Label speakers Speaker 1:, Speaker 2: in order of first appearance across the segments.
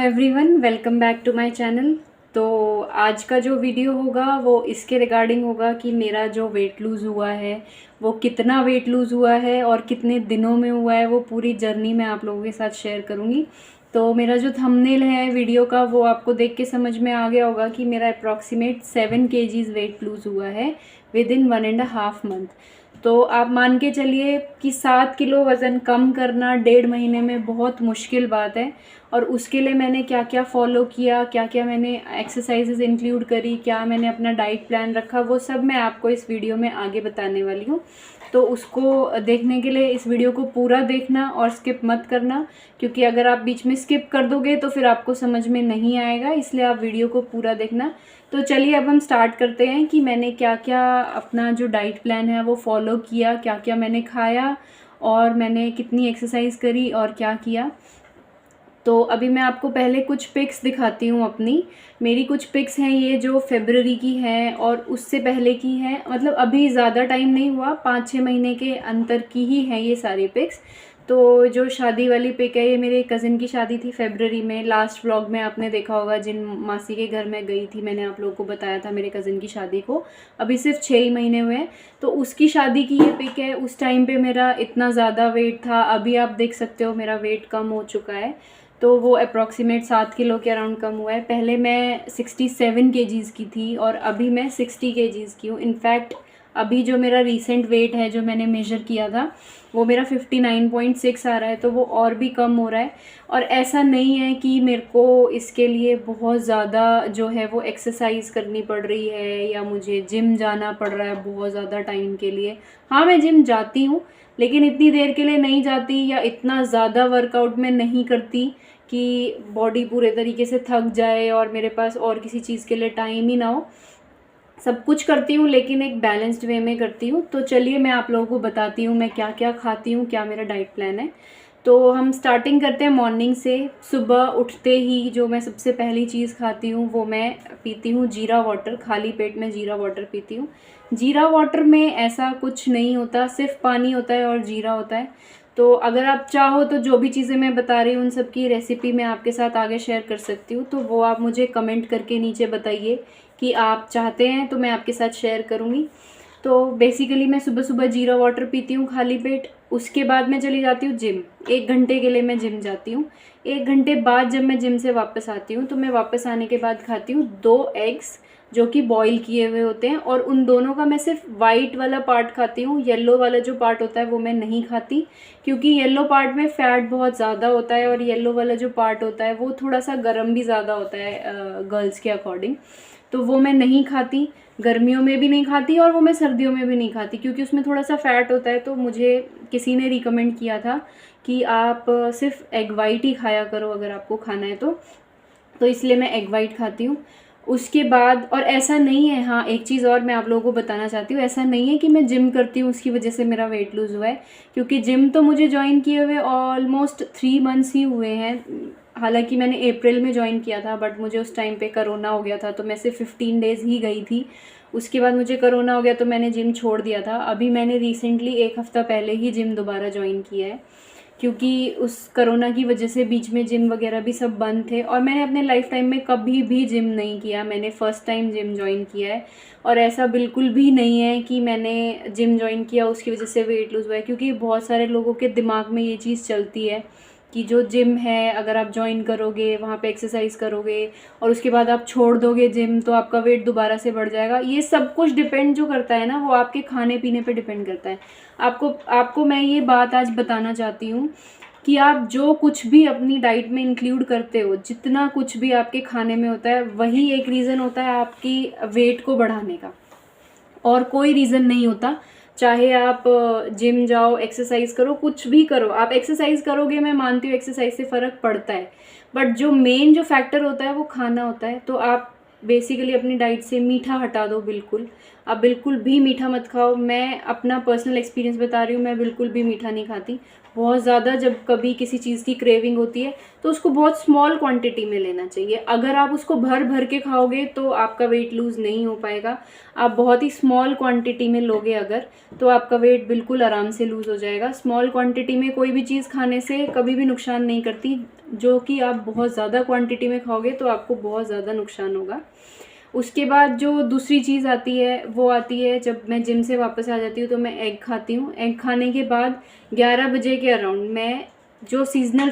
Speaker 1: Everyone, welcome back to my channel. तो आज का जो वीडियो होगा वो इसके रिगार्डिंग होगा कि मेरा जो वेट लूज़ हुआ है वो कितना वेट लूज़ हुआ है और कितने दिनों में हुआ है, वो पूरी जर्नी मैं आप लोगों के साथ शेयर करूँगी। तो मेरा जो थंबनेल है वीडियो का वो आपको देख के समझ में आ गया होगा कि मेरा अप्रॉक्सीमेट 7 kgs वेट लूज़ हुआ है विद इन 1.5 मंथ। तो आप मान के चलिए कि 7 किलो वज़न कम करना 1.5 महीने में बहुत मुश्किल बात है। और उसके लिए मैंने क्या क्या फ़ॉलो किया, क्या क्या मैंने एक्सरसाइजेज़ इंक्लूड करी, क्या मैंने अपना डाइट प्लान रखा, वो सब मैं आपको इस वीडियो में आगे बताने वाली हूँ। तो उसको देखने के लिए इस वीडियो को पूरा देखना और स्किप मत करना, क्योंकि अगर आप बीच में स्किप कर दोगे तो फिर आपको समझ में नहीं आएगा, इसलिए आप वीडियो को पूरा देखना। तो चलिए अब हम स्टार्ट करते हैं कि मैंने क्या क्या अपना जो डाइट प्लान है वो फॉलो किया, क्या क्या मैंने खाया और मैंने कितनी एक्सरसाइज करी और क्या किया। तो अभी मैं आपको पहले कुछ पिक्स दिखाती हूँ अपनी। मेरी कुछ पिक्स हैं ये जो फरवरी की हैं और उससे पहले की हैं, मतलब अभी ज़्यादा टाइम नहीं हुआ, 5-6 महीने के अंतर की ही हैं ये सारी पिक्स। तो जो शादी वाली पिक है ये मेरे कज़िन की शादी थी फरवरी में। लास्ट व्लॉग में आपने देखा होगा, जिन मासी के घर में गई थी मैंने आप लोगों को बताया था मेरे कज़िन की शादी को अभी सिर्फ 6 ही महीने हुए हैं। तो उसकी शादी की ये पिक है। उस टाइम पे मेरा इतना ज़्यादा वेट था, अभी आप देख सकते हो मेरा वेट कम हो चुका है। तो वो अप्रॉक्सीमेट 7 किलो के अराउंड कम हुआ है। पहले मैं 67 केजीज़ की थी और अभी मैं 60 केजीज़ की हूँ। इनफैक्ट अभी जो मेरा रीसेंट वेट है जो मैंने मेजर किया था वो मेरा 59.6 आ रहा है, तो वो और भी कम हो रहा है। और ऐसा नहीं है कि मेरे को इसके लिए बहुत ज़्यादा जो है वो एक्सरसाइज करनी पड़ रही है या मुझे जिम जाना पड़ रहा है बहुत ज़्यादा टाइम के लिए। हाँ, मैं जिम जाती हूँ लेकिन इतनी देर के लिए नहीं जाती या इतना ज़्यादा वर्कआउट मैं नहीं करती कि बॉडी पूरे तरीके से थक जाए और मेरे पास और किसी चीज़ के लिए टाइम ही ना हो। सब कुछ करती हूँ लेकिन एक बैलेंस्ड वे में करती हूँ। तो चलिए मैं आप लोगों को बताती हूँ मैं क्या क्या खाती हूँ, क्या मेरा डाइट प्लान है। तो हम स्टार्टिंग करते हैं मॉर्निंग से। सुबह उठते ही जो मैं सबसे पहली चीज़ खाती हूँ वो मैं पीती हूँ जीरा वाटर। खाली पेट में जीरा वाटर पीती हूँ। जीरा वाटर में ऐसा कुछ नहीं होता, सिर्फ पानी होता है और जीरा होता है। तो अगर आप चाहो तो जो भी चीज़ें मैं बता रही हूँ उन सब की रेसिपी मैं आपके साथ आगे शेयर कर सकती हूँ, तो वो आप मुझे कमेंट करके नीचे बताइए कि आप चाहते हैं तो मैं आपके साथ शेयर करूँगी। तो बेसिकली मैं सुबह सुबह जीरा वाटर पीती हूँ खाली पेट। उसके बाद मैं चली जाती हूँ जिम। 1 घंटे के लिए मैं जिम जाती हूँ। 1 घंटे बाद जब मैं जिम से वापस आती हूँ तो मैं वापस आने के बाद खाती हूँ 2 एग्स जो कि बॉईल किए हुए होते हैं, और उन दोनों का मैं सिर्फ वाइट वाला पार्ट खाती हूँ। येलो वाला जो पार्ट होता है वो मैं नहीं खाती, क्योंकि येलो पार्ट में फ़ैट बहुत ज़्यादा होता है और येलो वाला जो पार्ट होता है वो थोड़ा सा गर्म भी ज़्यादा होता है गर्ल्स के अकॉर्डिंग। तो वो मैं नहीं खाती, गर्मियों में भी नहीं खाती और वो मैं सर्दियों में भी नहीं खाती, क्योंकि उसमें थोड़ा सा फ़ैट होता है। तो मुझे किसी ने रिकमेंड किया था कि आप सिर्फ एग वाइट ही खाया करो अगर आपको खाना है तो इसलिए मैं एग वाइट खाती हूँ। उसके बाद, और ऐसा नहीं है, हाँ एक चीज़ और मैं आप लोगों को बताना चाहती हूँ, ऐसा नहीं है कि मैं जिम करती हूँ उसकी वजह से मेरा वेट लूज़ हुआ है, क्योंकि जिम तो मुझे ज्वाइन किए हुए ऑलमोस्ट 3 मंथ्स ही हुए हैं। हालांकि मैंने अप्रैल में ज्वाइन किया था बट मुझे उस टाइम पे कोरोना हो गया था, तो मैं सिर्फ 15 डेज़ ही गई थी। उसके बाद मुझे कोरोना हो गया तो मैंने जिम छोड़ दिया था। अभी मैंने रिसेंटली 1 हफ़्ता पहले ही जिम दोबारा ज्वाइन किया है, क्योंकि उस कोरोना की वजह से बीच में जिम वगैरह भी सब बंद थे और मैंने अपने लाइफ टाइम में कभी भी जिम नहीं किया। मैंने फ़र्स्ट टाइम जिम जॉइन किया है। और ऐसा बिल्कुल भी नहीं है कि मैंने जिम जॉइन किया उसकी वजह से वेट लूज़ हुआ है, क्योंकि बहुत सारे लोगों के दिमाग में ये चीज़ चलती है कि जो जिम है अगर आप जॉइन करोगे, वहाँ पे एक्सरसाइज करोगे और उसके बाद आप छोड़ दोगे जिम तो आपका वेट दोबारा से बढ़ जाएगा। ये सब कुछ डिपेंड जो करता है ना वो आपके खाने पीने पे डिपेंड करता है। आपको मैं ये बात आज बताना चाहती हूँ कि आप जो कुछ भी अपनी डाइट में इंक्लूड करते हो, जितना कुछ भी आपके खाने में होता है, वही एक रीज़न होता है आपकी वेट को बढ़ाने का, और कोई रीज़न नहीं होता। चाहे आप जिम जाओ, एक्सरसाइज करो, कुछ भी करो, आप एक्सरसाइज करोगे, मैं मानती हूँ एक्सरसाइज से फ़र्क पड़ता है, बट जो मेन जो फैक्टर होता है वो खाना होता है। तो आप बेसिकली अपनी डाइट से मीठा हटा दो बिल्कुल। आप बिल्कुल भी मीठा मत खाओ। मैं अपना पर्सनल एक्सपीरियंस बता रही हूँ, मैं बिल्कुल भी मीठा नहीं खाती। बहुत ज़्यादा जब कभी किसी चीज़ की क्रेविंग होती है तो उसको बहुत स्मॉल क्वांटिटी में लेना चाहिए। अगर आप उसको भर भर के खाओगे तो आपका वेट लूज़ नहीं हो पाएगा। आप बहुत ही स्मॉल क्वांटिटी में लोगे अगर, तो आपका वेट बिल्कुल आराम से लूज़ हो जाएगा। स्मॉल क्वांटिटी में कोई भी चीज़ खाने से कभी भी नुकसान नहीं करती, जो कि आप बहुत ज़्यादा क्वांटिटी में खाओगे तो आपको बहुत ज़्यादा नुकसान होगा। उसके बाद जो दूसरी चीज़ आती है वो आती है जब मैं जिम से वापस आ जाती हूँ तो मैं एग खाती हूँ। एग खाने के बाद 11 बजे के अराउंड मैं जो सीज़नल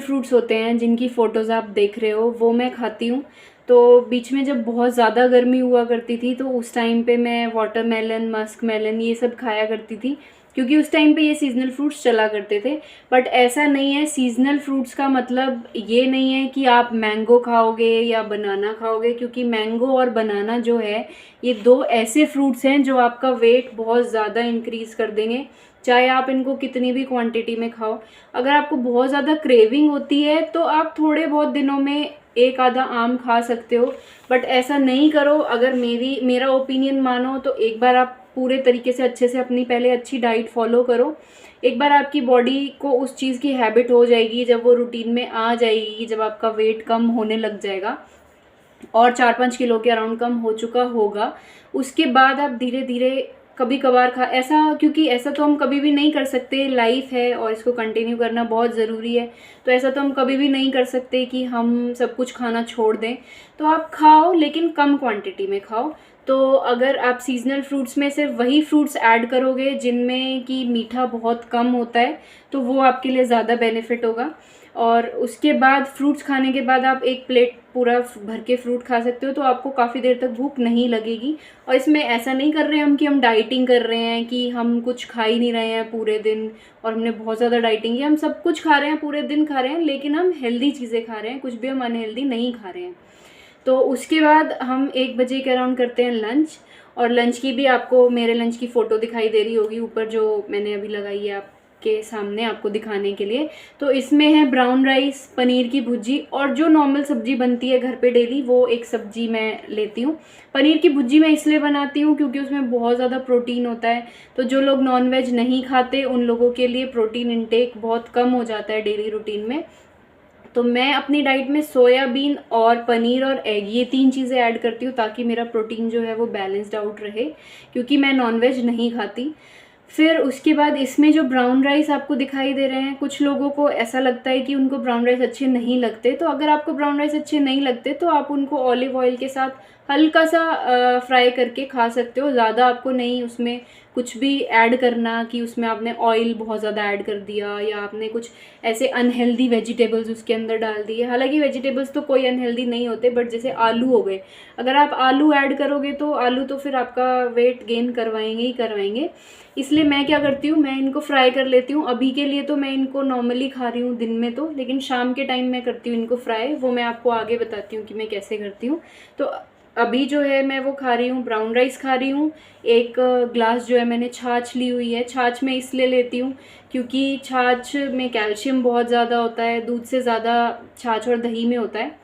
Speaker 1: फ्रूट्स होते हैं जिनकी फ़ोटोज़ आप देख रहे हो वो मैं खाती हूँ। तो बीच में जब बहुत ज़्यादा गर्मी हुआ करती थी तो उस टाइम पे मैं वाटरमेलन, मस्क मेलन ये सब खाया करती थी, क्योंकि उस टाइम पे ये सीज़नल फ्रूट्स चला करते थे। बट ऐसा नहीं है, सीज़नल फ्रूट्स का मतलब ये नहीं है कि आप मैंगो खाओगे या बनाना खाओगे, क्योंकि मैंगो और बनाना जो है ये दो ऐसे फ्रूट्स हैं जो आपका वेट बहुत ज़्यादा इंक्रीज़ कर देंगे, चाहे आप इनको कितनी भी क्वांटिटी में खाओ। अगर आपको बहुत ज़्यादा क्रेविंग होती है तो आप थोड़े बहुत दिनों में एक आधा आम खा सकते हो, बट ऐसा नहीं करो। अगर मेरा ओपिनियन मानो तो एक बार आप पूरे तरीके से अच्छे से अपनी पहले अच्छी डाइट फॉलो करो। एक बार आपकी बॉडी को उस चीज़ की हैबिट हो जाएगी, जब वो रूटीन में आ जाएगी, जब आपका वेट कम होने लग जाएगा और 4-5 किलो के अराउंड कम हो चुका होगा, उसके बाद आप धीरे धीरे कभी कभार ऐसा, क्योंकि ऐसा तो हम कभी भी नहीं कर सकते, लाइफ है और इसको कंटिन्यू करना बहुत ज़रूरी है। तो ऐसा तो हम कभी भी नहीं कर सकते कि हम सब कुछ खाना छोड़ दें। तो आप खाओ लेकिन कम क्वांटिटी में खाओ। तो अगर आप सीजनल फ्रूट्स में सिर्फ वही फ्रूट्स ऐड करोगे जिनमें कि मीठा बहुत कम होता है, तो वो आपके लिए ज़्यादा बेनिफिट होगा। और उसके बाद फ्रूट्स खाने के बाद आप एक प्लेट पूरा भर के फ्रूट खा सकते हो, तो आपको काफ़ी देर तक भूख नहीं लगेगी। और इसमें ऐसा नहीं कर रहे हैं हम कि हम डाइटिंग कर रहे हैं, कि हम कुछ खा ही नहीं रहे हैं पूरे दिन और हमने बहुत ज़्यादा डाइटिंग की। हम सब कुछ खा रहे हैं, पूरे दिन खा रहे हैं, लेकिन हम हेल्दी चीज़ें खा रहे हैं, कुछ भी हम अनहेल्दी नहीं खा रहे हैं। तो उसके बाद हम 1 बजे के अराउंड करते हैं लंच। और लंच की भी आपको मेरे लंच की फ़ोटो दिखाई दे रही होगी ऊपर, जो मैंने अभी लगाई है आपके सामने आपको दिखाने के लिए। तो इसमें है ब्राउन राइस, पनीर की भुर्जी और जो नॉर्मल सब्ज़ी बनती है घर पे डेली, वो एक सब्ज़ी मैं लेती हूँ। पनीर की भुर्जी मैं इसलिए बनाती हूँ क्योंकि उसमें बहुत ज़्यादा प्रोटीन होता है। तो जो लोग नॉनवेज नहीं खाते उन लोगों के लिए प्रोटीन इंटेक बहुत कम हो जाता है डेली रूटीन में। तो मैं अपनी डाइट में सोयाबीन और पनीर और एग, ये 3 चीज़ें ऐड करती हूँ ताकि मेरा प्रोटीन जो है वो बैलेंस्ड आउट रहे, क्योंकि मैं नॉनवेज नहीं खाती। फिर उसके बाद इसमें जो ब्राउन राइस आपको दिखाई दे रहे हैं, कुछ लोगों को ऐसा लगता है कि उनको ब्राउन राइस अच्छे नहीं लगते। तो अगर आपको ब्राउन राइस अच्छे नहीं लगते तो आप उनको ऑलिव ऑयल के साथ हल्का सा फ्राई करके खा सकते हो। ज़्यादा आपको नहीं उसमें कुछ भी ऐड करना कि उसमें आपने ऑयल बहुत ज़्यादा ऐड कर दिया या आपने कुछ ऐसे अनहेल्दी वेजिटेबल्स उसके अंदर डाल दिए। हालांकि वेजिटेबल्स तो कोई अनहेल्दी नहीं होते, बट जैसे आलू हो गए, अगर आप आलू ऐड करोगे तो आलू तो फिर आपका वेट गेन करवाएंगे ही करवाएंगे। इसलिए मैं क्या करती हूँ, मैं इनको फ्राई कर लेती हूँ। अभी के लिए तो मैं इनको नॉर्मली खा रही हूँ दिन में तो, लेकिन शाम के टाइम मैं करती हूँ इनको फ्राई, वो मैं आपको आगे बताती हूँ कि मैं कैसे करती हूँ। तो अभी जो है मैं वो खा रही हूँ, ब्राउन राइस खा रही हूँ। एक ग्लास जो है मैंने छाछ ली हुई है। छाछ मैं इसलिए लेती हूँ क्योंकि छाछ में कैल्शियम बहुत ज़्यादा होता है, दूध से ज़्यादा छाछ और दही में होता है,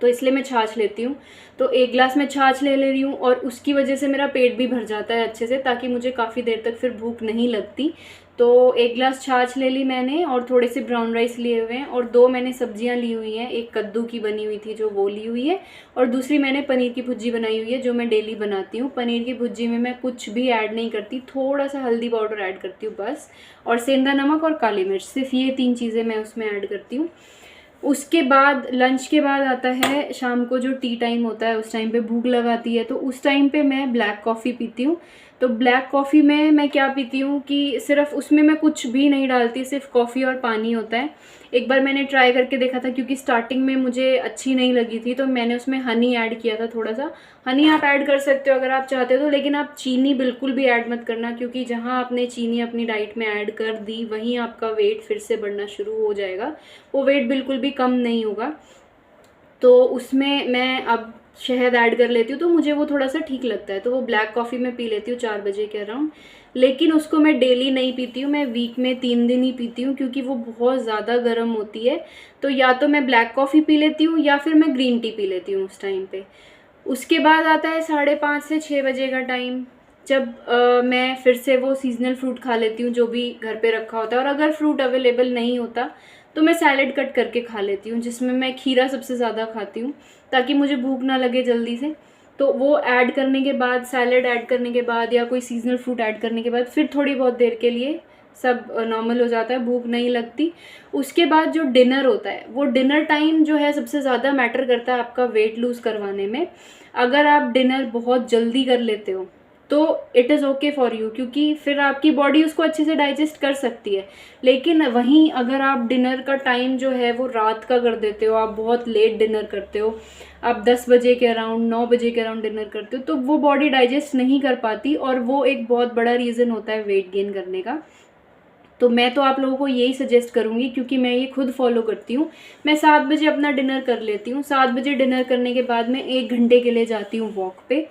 Speaker 1: तो इसलिए मैं छाछ लेती हूँ। तो 1 ग्लास मैं छाछ ले रही हूँ और उसकी वजह से मेरा पेट भी भर जाता है अच्छे से, ताकि मुझे काफ़ी देर तक फिर भूख नहीं लगती। तो 1 ग्लास छाछ ले ली मैंने और थोड़े से ब्राउन राइस लिए हुए हैं और 2 मैंने सब्जियां ली हुई हैं। एक कद्दू की बनी हुई थी जो वो ली हुई है, और दूसरी मैंने पनीर की भुर्जी बनाई हुई है जो मैं डेली बनाती हूँ। पनीर की भुर्जी में मैं कुछ भी ऐड नहीं करती, थोड़ा सा हल्दी पाउडर ऐड करती हूँ बस, और सेंधा नमक और काली मिर्च, सिर्फ ये 3 चीज़ें मैं उसमें ऐड करती हूँ। उसके बाद लंच के बाद आता है शाम को जो टी टाइम होता है, उस टाइम पे भूख लगाती है, तो उस टाइम पे मैं ब्लैक कॉफ़ी पीती हूँ। तो ब्लैक कॉफ़ी में मैं क्या पीती हूँ कि सिर्फ उसमें मैं कुछ भी नहीं डालती, सिर्फ कॉफ़ी और पानी होता है। एक बार मैंने ट्राई करके देखा था, क्योंकि स्टार्टिंग में मुझे अच्छी नहीं लगी थी, तो मैंने उसमें हनी ऐड किया था थोड़ा सा। हनी आप ऐड कर सकते हो अगर आप चाहते हो तो, लेकिन आप चीनी बिल्कुल भी ऐड मत करना, क्योंकि जहाँ आपने चीनी अपनी डाइट में ऐड कर दी वहीं आपका वेट फिर से बढ़ना शुरू हो जाएगा, वो वेट बिल्कुल भी कम नहीं होगा। तो उसमें मैं अब शहद ऐड कर लेती हूँ, तो मुझे वो थोड़ा सा ठीक लगता है, तो वो ब्लैक कॉफ़ी मैं पी लेती हूँ 4 बजे के अराउंड। लेकिन उसको मैं डेली नहीं पीती हूँ, मैं वीक में 3 दिन ही पीती हूँ, क्योंकि वो बहुत ज़्यादा गर्म होती है। तो या तो मैं ब्लैक कॉफ़ी पी लेती हूँ या फिर मैं ग्रीन टी पी लेती हूँ उस टाइम पे। उसके बाद आता है 5:30 से 6 बजे का टाइम, जब मैं फिर से वो सीज़नल फ्रूट खा लेती हूँ जो भी घर पे रखा होता है। और अगर फ्रूट अवेलेबल नहीं होता तो मैं सैलेड कट करके खा लेती हूँ, जिसमें मैं खीरा सबसे ज़्यादा खाती हूँ ताकि मुझे भूख ना लगे जल्दी से। तो वो ऐड करने के बाद, सैलेड ऐड करने के बाद या कोई सीज़नल फ्रूट ऐड करने के बाद फिर थोड़ी बहुत देर के लिए सब नॉर्मल हो जाता है, भूख नहीं लगती। उसके बाद जो डिनर होता है, वो डिनर टाइम जो है सबसे ज़्यादा मैटर करता है आपका वेट लूज़ करवाने में। अगर आप डिनर बहुत जल्दी कर लेते हो तो it is okay for you, क्योंकि फिर आपकी बॉडी उसको अच्छे से डाइजेस्ट कर सकती है। लेकिन वहीं अगर आप डिनर का टाइम जो है वो रात का कर देते हो, आप बहुत लेट डिनर करते हो, आप 10 बजे के अराउंड, 9 बजे के अराउंड डिनर करते हो, तो वो बॉडी डाइजेस्ट नहीं कर पाती और वो एक बहुत बड़ा रीज़न होता है वेट गेन करने का। तो मैं तो आप लोगों को यही सजेस्ट करूँगी, क्योंकि मैं ये खुद फॉलो करती हूँ। मैं 7 बजे अपना डिनर कर लेती हूँ। 7 बजे डिनर करने के बाद मैं 1 घंटे के लिए जाती हूँ वॉक पे,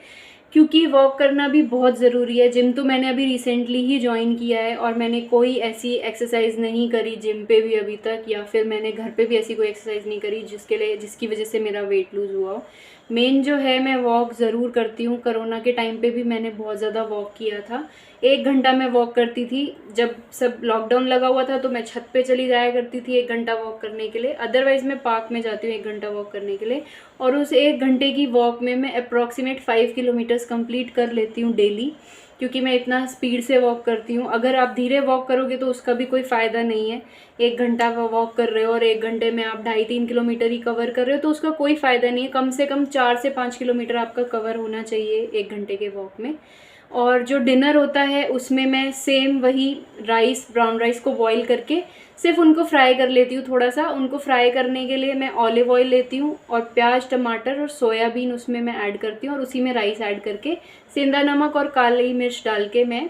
Speaker 1: क्योंकि वॉक करना भी बहुत ज़रूरी है। जिम तो मैंने अभी रिसेंटली ही ज्वाइन किया है और मैंने कोई ऐसी एक्सरसाइज नहीं करी जिम पे भी अभी तक, या फिर मैंने घर पे भी ऐसी कोई एक्सरसाइज नहीं करी जिसकी वजह से मेरा वेट लूज़ हुआ हो। मेन जो है, मैं वॉक ज़रूर करती हूँ। कोरोना के टाइम पे भी मैंने बहुत ज़्यादा वॉक किया था। 1 घंटा मैं वॉक करती थी। जब सब लॉकडाउन लगा हुआ था तो मैं छत पे चली जाया करती थी 1 घंटा वॉक करने के लिए। अदरवाइज़ मैं पार्क में जाती हूँ 1 घंटा वॉक करने के लिए। और उस 1 घंटे की वॉक में मैं अप्रॉक्सीमेट 5 किलोमीटर्स कंप्लीट कर लेती हूँ डेली, क्योंकि मैं इतना स्पीड से वॉक करती हूँ। अगर आप धीरे वॉक करोगे तो उसका भी कोई फ़ायदा नहीं है। 1 घंटा वॉक कर रहे हो और 1 घंटे में आप 2.5-3 किलोमीटर ही कवर कर रहे हो तो उसका कोई फ़ायदा नहीं है। कम से कम 4 से 5 किलोमीटर आपका कवर होना चाहिए 1 घंटे के वॉक में। और जो डिनर होता है उसमें मैं सेम वही राइस, ब्राउन राइस को बॉईल करके सिर्फ उनको फ्राई कर लेती हूँ थोड़ा सा। उनको फ्राई करने के लिए मैं ऑलिव ऑयल लेती हूँ और प्याज, टमाटर और सोयाबीन उसमें मैं ऐड करती हूँ और उसी में राइस ऐड करके सेंधा नमक और काली मिर्च डाल के मैं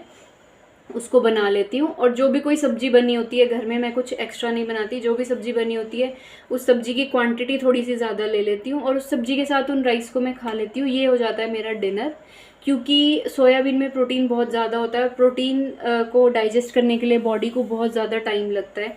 Speaker 1: उसको बना लेती हूँ। और जो भी कोई सब्ज़ी बनी होती है घर में, मैं कुछ एक्स्ट्रा नहीं बनाती, जो भी सब्ज़ी बनी होती है उस सब्ज़ी की क्वांटिटी थोड़ी सी ज़्यादा ले लेती हूँ और उस सब्ज़ी के साथ उन राइस को मैं खा लेती हूँ। ये हो जाता है मेरा डिनर। क्योंकि सोयाबीन में प्रोटीन बहुत ज़्यादा होता है। प्रोटीन को डाइजेस्ट करने के लिए बॉडी को बहुत ज़्यादा टाइम लगता है,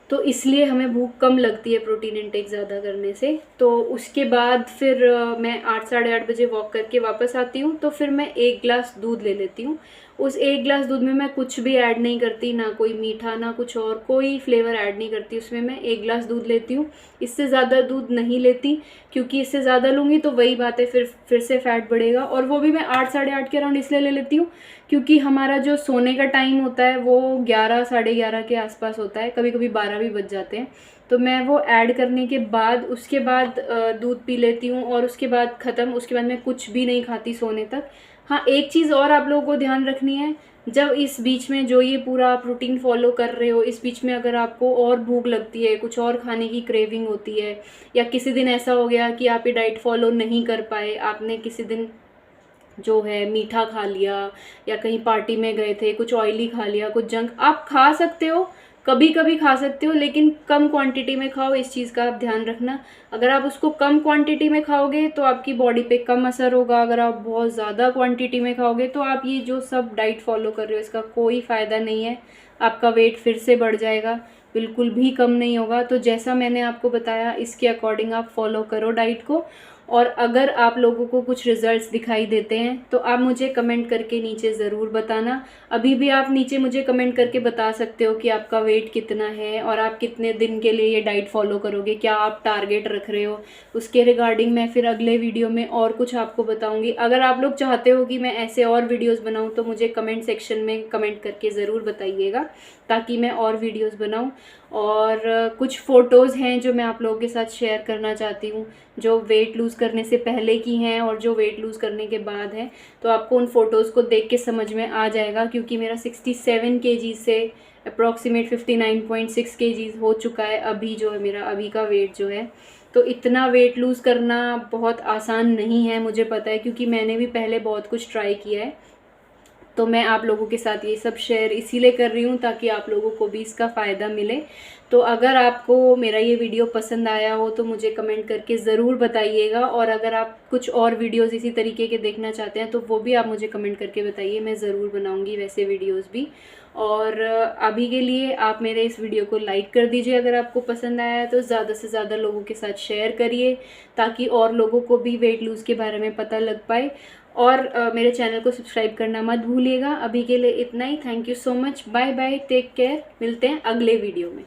Speaker 1: तो इसलिए हमें भूख कम लगती है प्रोटीन इंटेक ज़्यादा करने से। तो उसके बाद फिर मैं 8 साढ़े 8 बजे वॉक करके वापस आती हूँ तो फिर मैं 1 गिलास दूध ले लेती हूँ। उस 1 गिलास दूध में मैं कुछ भी ऐड नहीं करती, ना कोई मीठा ना कुछ और, कोई फ्लेवर ऐड नहीं करती उसमें। मैं 1 गिलास दूध लेती हूँ, इससे ज़्यादा दूध नहीं लेती, क्योंकि इससे ज़्यादा लूँगी तो वही बात है, फिर से फैट बढ़ेगा। और वो भी मैं 8 साढ़े 8 के अराउंड इसलिए ले लेती हूँ क्योंकि हमारा जो सोने का टाइम होता है वो 11 साढ़े 11 के आसपास होता है, कभी कभी 12 भी बज जाते हैं। तो मैं वो ऐड करने के बाद उसके बाद दूध पी लेती हूँ और उसके बाद ख़त्म। उसके बाद मैं कुछ भी नहीं खाती सोने तक। हाँ, एक चीज़ और आप लोगों को ध्यान रखनी है, जब इस बीच में जो ये पूरा आप रूटीन फॉलो कर रहे हो, इस बीच में अगर आपको और भूख लगती है, कुछ और खाने की क्रेविंग होती है, या किसी दिन ऐसा हो गया कि आप ये डाइट फॉलो नहीं कर पाए, आपने किसी दिन जो है मीठा खा लिया या कहीं पार्टी में गए थे, कुछ ऑयली खा लिया, कुछ जंक, आप खा सकते हो, कभी कभी खा सकते हो, लेकिन कम क्वांटिटी में खाओ। इस चीज़ का आप ध्यान रखना। अगर आप उसको कम क्वांटिटी में खाओगे तो आपकी बॉडी पे कम असर होगा। अगर आप बहुत ज़्यादा क्वांटिटी में खाओगे तो आप ये जो सब डाइट फॉलो कर रहे हो इसका कोई फ़ायदा नहीं है। आपका वेट फिर से बढ़ जाएगा, बिल्कुल भी कम नहीं होगा। तो जैसा मैंने आपको बताया इसके अकॉर्डिंग आप फॉलो करो डाइट को। और अगर आप लोगों को कुछ रिजल्ट्स दिखाई देते हैं तो आप मुझे कमेंट करके नीचे ज़रूर बताना। अभी भी आप नीचे मुझे कमेंट करके बता सकते हो कि आपका वेट कितना है और आप कितने दिन के लिए ये डाइट फॉलो करोगे, क्या आप टारगेट रख रहे हो। उसके रिगार्डिंग मैं फिर अगले वीडियो में और कुछ आपको बताऊंगी। अगर आप लोग चाहते हो कि मैं ऐसे और वीडियोज़ बनाऊँ तो मुझे कमेंट सेक्शन में कमेंट करके ज़रूर बताइएगा, ताकि मैं और वीडियोज़ बनाऊँ। और कुछ फ़ोटोज़ हैं जो मैं आप लोगों के साथ शेयर करना चाहती हूँ, जो वेट लूज़ करने से पहले की हैं और जो वेट लूज़ करने के बाद हैं। तो आपको उन फ़ोटोज़ को देख के समझ में आ जाएगा, क्योंकि मेरा 67 केजीज़ से अप्रॉक्सीमेट 59.6 केजीज़ हो चुका है अभी, जो है मेरा अभी का वेट जो है। तो इतना वेट लूज़ करना बहुत आसान नहीं है, मुझे पता है, क्योंकि मैंने भी पहले बहुत कुछ ट्राई किया है। तो मैं आप लोगों के साथ ये सब शेयर इसीलिए कर रही हूँ ताकि आप लोगों को भी इसका फ़ायदा मिले। तो अगर आपको मेरा ये वीडियो पसंद आया हो तो मुझे कमेंट करके ज़रूर बताइएगा, और अगर आप कुछ और वीडियोस इसी तरीके के देखना चाहते हैं तो वो भी आप मुझे कमेंट करके बताइए, मैं ज़रूर बनाऊँगी वैसे वीडियोज़ भी। और अभी के लिए आप मेरे इस वीडियो को लाइक कर दीजिए अगर आपको पसंद आया है, तो ज़्यादा से ज़्यादा लोगों के साथ शेयर करिए ताकि और लोगों को भी वेट लूज़ के बारे में पता लग पाए। और मेरे चैनल को सब्सक्राइब करना मत भूलिएगा। अभी के लिए इतना ही। Thank you so much, bye bye, take care, मिलते हैं अगले वीडियो में।